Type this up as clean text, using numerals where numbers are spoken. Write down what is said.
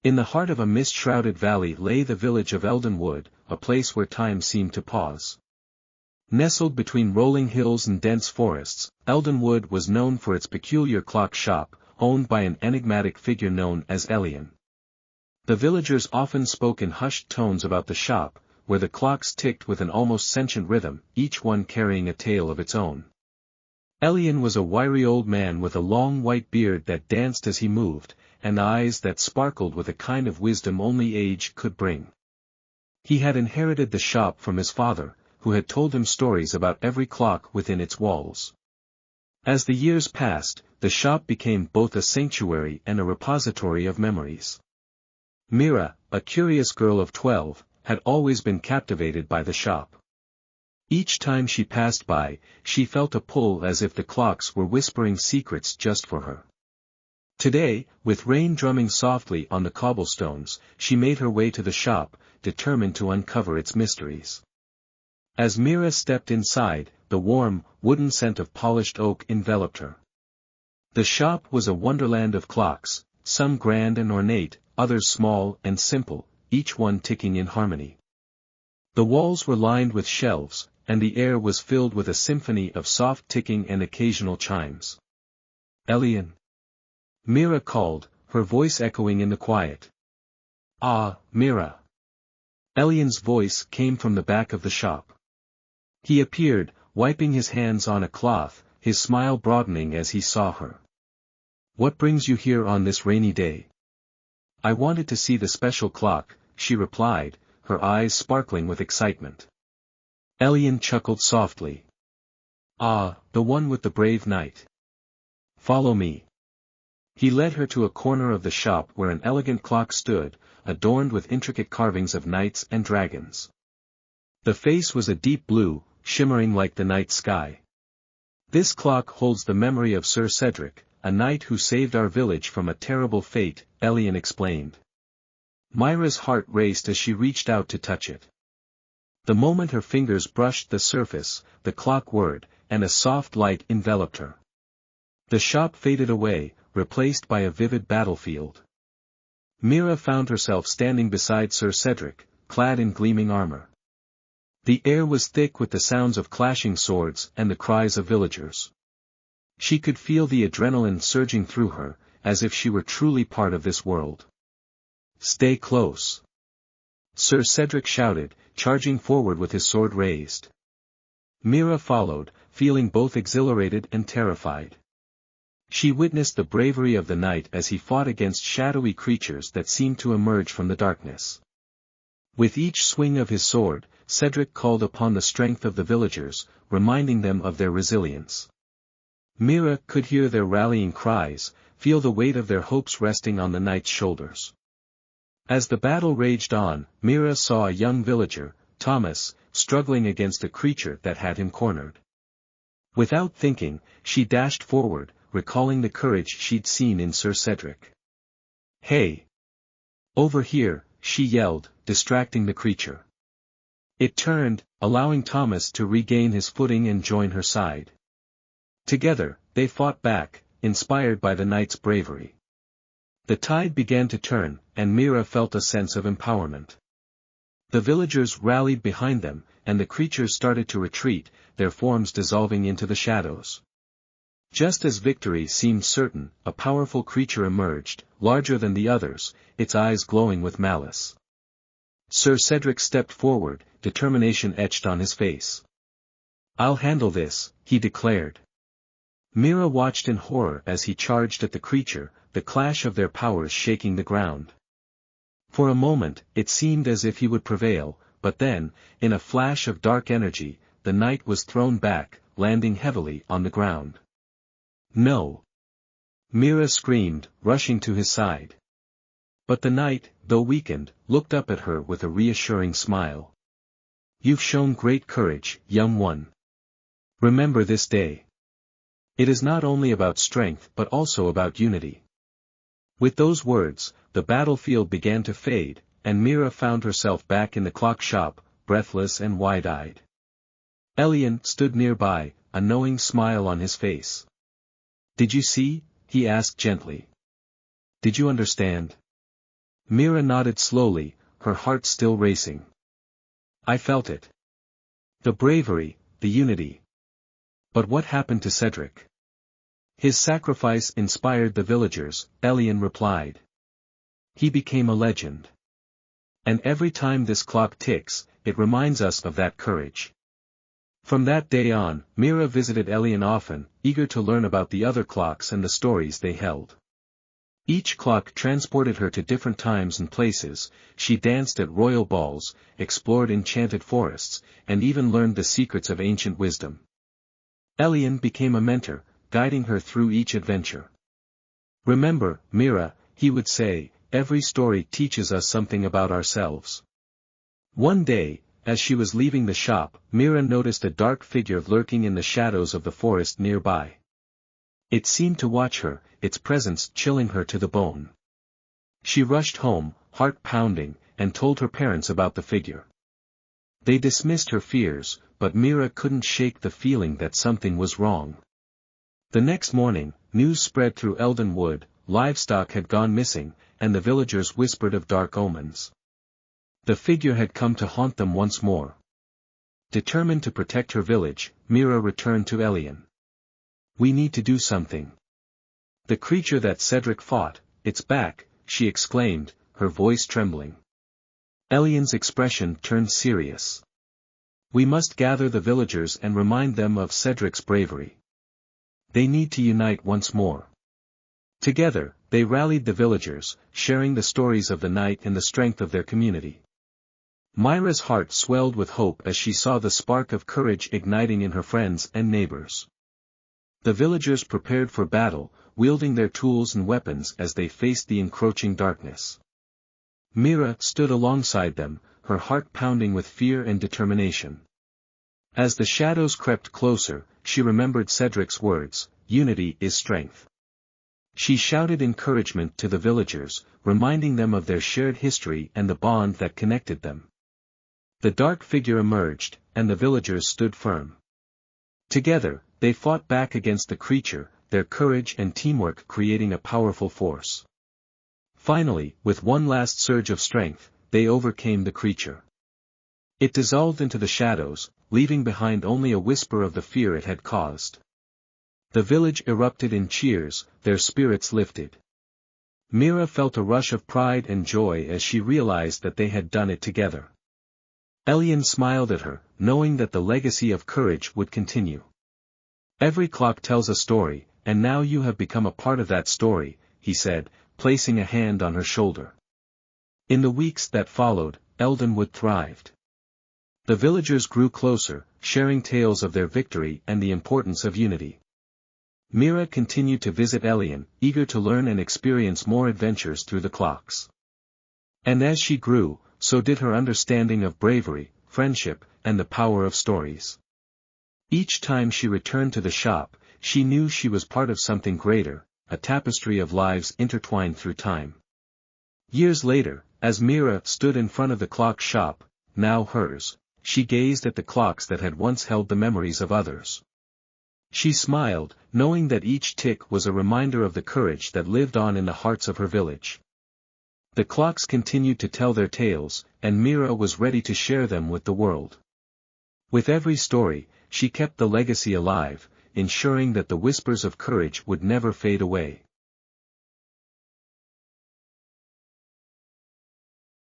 In the heart of a mist-shrouded valley lay the village of Eldenwood, a place where time seemed to pause. Nestled between rolling hills and dense forests, Eldenwood was known for its peculiar clock shop, owned by an enigmatic figure known as Elian. The villagers often spoke in hushed tones about the shop, where the clocks ticked with an almost sentient rhythm, each one carrying a tale of its own. Elian was a wiry old man with a long white beard that danced as he moved, and eyes that sparkled with a kind of wisdom only age could bring. He had inherited the shop from his father, who had told him stories about every clock within its walls. As the years passed, the shop became both a sanctuary and a repository of memories. Mira, a curious girl of 12, had always been captivated by the shop. Each time she passed by, she felt a pull as if the clocks were whispering secrets just for her. Today, with rain drumming softly on the cobblestones, she made her way to the shop, determined to uncover its mysteries. As Mira stepped inside, the warm, wooden scent of polished oak enveloped her. The shop was a wonderland of clocks, some grand and ornate, others small and simple, each one ticking in harmony. The walls were lined with shelves, and the air was filled with a symphony of soft ticking and occasional chimes. "Elian!" Mira called, her voice echoing in the quiet. "Ah, Mira!" Elian's voice came from the back of the shop. He appeared, wiping his hands on a cloth, his smile broadening as he saw her. "What brings you here on this rainy day?" "I wanted to see the special clock," she replied, her eyes sparkling with excitement. Elian chuckled softly. "Ah, the one with the brave knight. Follow me." He led her to a corner of the shop where an elegant clock stood, adorned with intricate carvings of knights and dragons. The face was a deep blue, shimmering like the night sky. "This clock holds the memory of Sir Cedric, a knight who saved our village from a terrible fate," Elian explained. Mira's heart raced as she reached out to touch it. The moment her fingers brushed the surface, the clock whirred, and a soft light enveloped her. The shop faded away, replaced by a vivid battlefield. Mira found herself standing beside Sir Cedric, clad in gleaming armor. The air was thick with the sounds of clashing swords and the cries of villagers. She could feel the adrenaline surging through her, as if she were truly part of this world. "Stay close!" Sir Cedric shouted, charging forward with his sword raised. Mira followed, feeling both exhilarated and terrified. She witnessed the bravery of the knight as he fought against shadowy creatures that seemed to emerge from the darkness. With each swing of his sword, Cedric called upon the strength of the villagers, reminding them of their resilience. Mira could hear their rallying cries, feel the weight of their hopes resting on the knight's shoulders. As the battle raged on, Mira saw a young villager, Thomas, struggling against a creature that had him cornered. Without thinking, she dashed forward, recalling the courage she'd seen in Sir Cedric. "Hey! Over here," she yelled, distracting the creature. It turned, allowing Thomas to regain his footing and join her side. Together, they fought back, inspired by the knight's bravery. The tide began to turn, and Mira felt a sense of empowerment. The villagers rallied behind them, and the creatures started to retreat, their forms dissolving into the shadows. Just as victory seemed certain, a powerful creature emerged, larger than the others, its eyes glowing with malice. Sir Cedric stepped forward, determination etched on his face. "I'll handle this," he declared. Mira watched in horror as he charged at the creature, the clash of their powers shaking the ground. For a moment, it seemed as if he would prevail, but then, in a flash of dark energy, the knight was thrown back, landing heavily on the ground. "No!" Mira screamed, rushing to his side. But the knight, though weakened, looked up at her with a reassuring smile. "You've shown great courage, young one. Remember this day. It is not only about strength but also about unity." With those words, the battlefield began to fade, and Mira found herself back in the clock shop, breathless and wide-eyed. Elian stood nearby, a knowing smile on his face. "Did you see?" he asked gently. "Did you understand?" Mira nodded slowly, her heart still racing. I felt it. The bravery, the unity. But what happened to Cedric? His sacrifice inspired the villagers, Elian replied. He became a legend. And every time this clock ticks, it reminds us of that courage. From that day on, Mira visited Elian often, eager to learn about the other clocks and the stories they held. Each clock transported her to different times and places. She danced at royal balls, explored enchanted forests, and even learned the secrets of ancient wisdom. Elian became a mentor, guiding her through each adventure. Remember, Mira, he would say, every story teaches us something about ourselves. One day, as she was leaving the shop, Mira noticed a dark figure lurking in the shadows of the forest nearby. It seemed to watch her, its presence chilling her to the bone. She rushed home, heart pounding, and told her parents about the figure. They dismissed her fears, but Mira couldn't shake the feeling that something was wrong. The next morning, news spread through Eldenwood, livestock had gone missing, and the villagers whispered of dark omens. The figure had come to haunt them once more. Determined to protect her village, Mira returned to Elian. We need to do something. The creature that Cedric fought, it's back, she exclaimed, her voice trembling. Elian's expression turned serious. We must gather the villagers and remind them of Cedric's bravery. They need to unite once more. Together, they rallied the villagers, sharing the stories of the night and the strength of their community. Mira's heart swelled with hope as she saw the spark of courage igniting in her friends and neighbors. The villagers prepared for battle, wielding their tools and weapons as they faced the encroaching darkness. Mira stood alongside them, her heart pounding with fear and determination. As the shadows crept closer, she remembered Cedric's words, "Unity is strength." She shouted encouragement to the villagers, reminding them of their shared history and the bond that connected them. The dark figure emerged, and the villagers stood firm. Together, they fought back against the creature, their courage and teamwork creating a powerful force. Finally, with one last surge of strength, they overcame the creature. It dissolved into the shadows, leaving behind only a whisper of the fear it had caused. The village erupted in cheers, their spirits lifted. Mira felt a rush of pride and joy as she realized that they had done it together. Elian smiled at her, knowing that the legacy of courage would continue. Every clock tells a story, and now you have become a part of that story, he said, placing a hand on her shoulder. In the weeks that followed, Eldenwood thrived. The villagers grew closer, sharing tales of their victory and the importance of unity. Mira continued to visit Elian, eager to learn and experience more adventures through the clocks. And as she grew, so did her understanding of bravery, friendship, and the power of stories. Each time she returned to the shop, she knew she was part of something greater, a tapestry of lives intertwined through time. Years later, as Mira stood in front of the clock shop, now hers, she gazed at the clocks that had once held the memories of others. She smiled, knowing that each tick was a reminder of the courage that lived on in the hearts of her village. The clocks continued to tell their tales, and Mira was ready to share them with the world. With every story, she kept the legacy alive, ensuring that the whispers of courage would never fade away.